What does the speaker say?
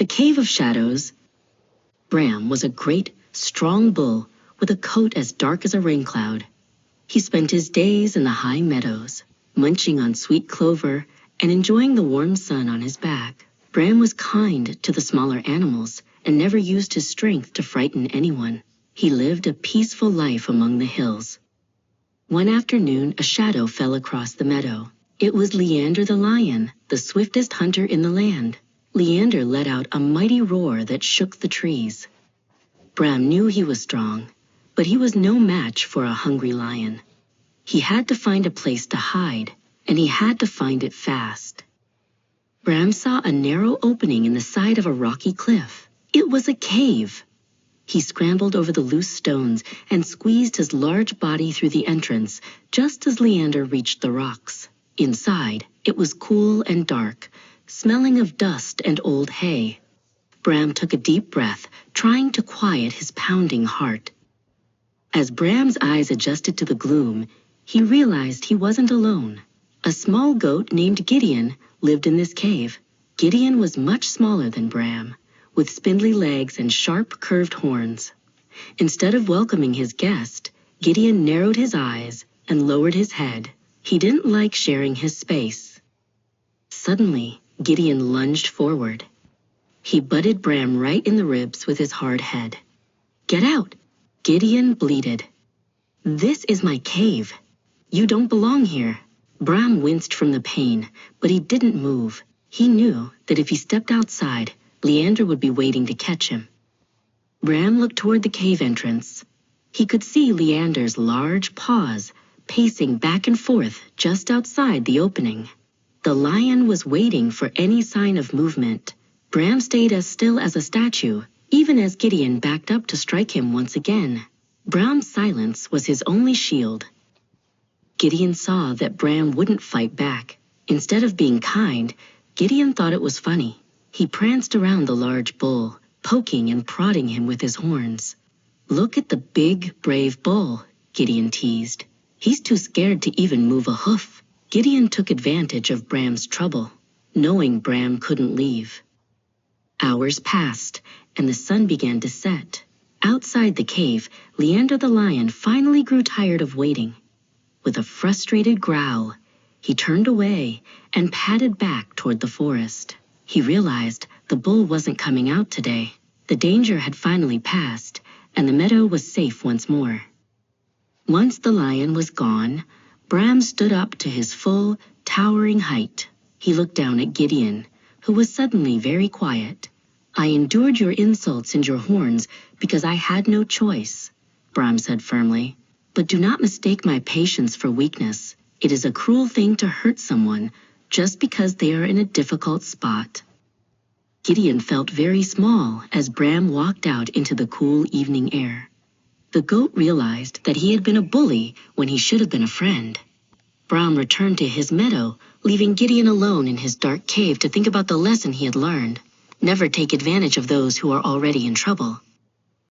The Cave of Shadows. Bram was a great, strong bull with a coat as dark as a rain cloud. He spent his days in the high meadows, munching on sweet clover and enjoying the warm sun on his back. Bram was kind to the smaller animals and never used his strength to frighten anyone. He lived a peaceful life among the hills. One afternoon, a shadow fell across the meadow. It was Leander the lion, the swiftest hunter in the land. Leander let out a mighty roar that shook the trees. Bram knew he was strong, but he was no match for a hungry lion. He had to find a place to hide, and he had to find it fast. Bram saw a narrow opening in the side of a rocky cliff. It was a cave. He scrambled over the loose stones and squeezed his large body through the entrance just as Leander reached the rocks. Inside, it was cool and dark, smelling of dust and old hay. Bram took a deep breath, trying to quiet his pounding heart. As Bram's eyes adjusted to the gloom, he realized he wasn't alone. A small goat named Gideon lived in this cave. Gideon was much smaller than Bram, with spindly legs and sharp, curved horns. Instead of welcoming his guest, Gideon narrowed his eyes and lowered his head. He didn't like sharing his space. Suddenly, Gideon lunged forward. He butted Bram right in the ribs with his hard head. "Get out!" Gideon bleated. "This is my cave. You don't belong here." Bram winced from the pain, but he didn't move. He knew that if he stepped outside, Leander would be waiting to catch him. Bram looked toward the cave entrance. He could see Leander's large paws pacing back and forth just outside the opening. The lion was waiting for any sign of movement. Bram stayed as still as a statue, even as Gideon backed up to strike him once again. Bram's silence was his only shield. Gideon saw that Bram wouldn't fight back. Instead of being kind, Gideon thought it was funny. He pranced around the large bull, poking and prodding him with his horns. "Look at the big, brave bull," Gideon teased. "He's too scared to even move a hoof." Gideon took advantage of Bram's trouble, knowing Bram couldn't leave. Hours passed, and the sun began to set. Outside the cave, Leander the lion finally grew tired of waiting. With a frustrated growl, he turned away and padded back toward the forest. He realized the bull wasn't coming out today. The danger had finally passed, and the meadow was safe once more. Once the lion was gone, Bram stood up to his full, towering height. He looked down at Gideon, who was suddenly very quiet. "I endured your insults and your horns because I had no choice," Bram said firmly. "But do not mistake my patience for weakness. It is a cruel thing to hurt someone just because they are in a difficult spot." Gideon felt very small as Bram walked out into the cool evening air. The goat realized that he had been a bully when he should have been a friend. Bram returned to his meadow, leaving Gideon alone in his dark cave to think about the lesson he had learned. Never take advantage of those who are already in trouble.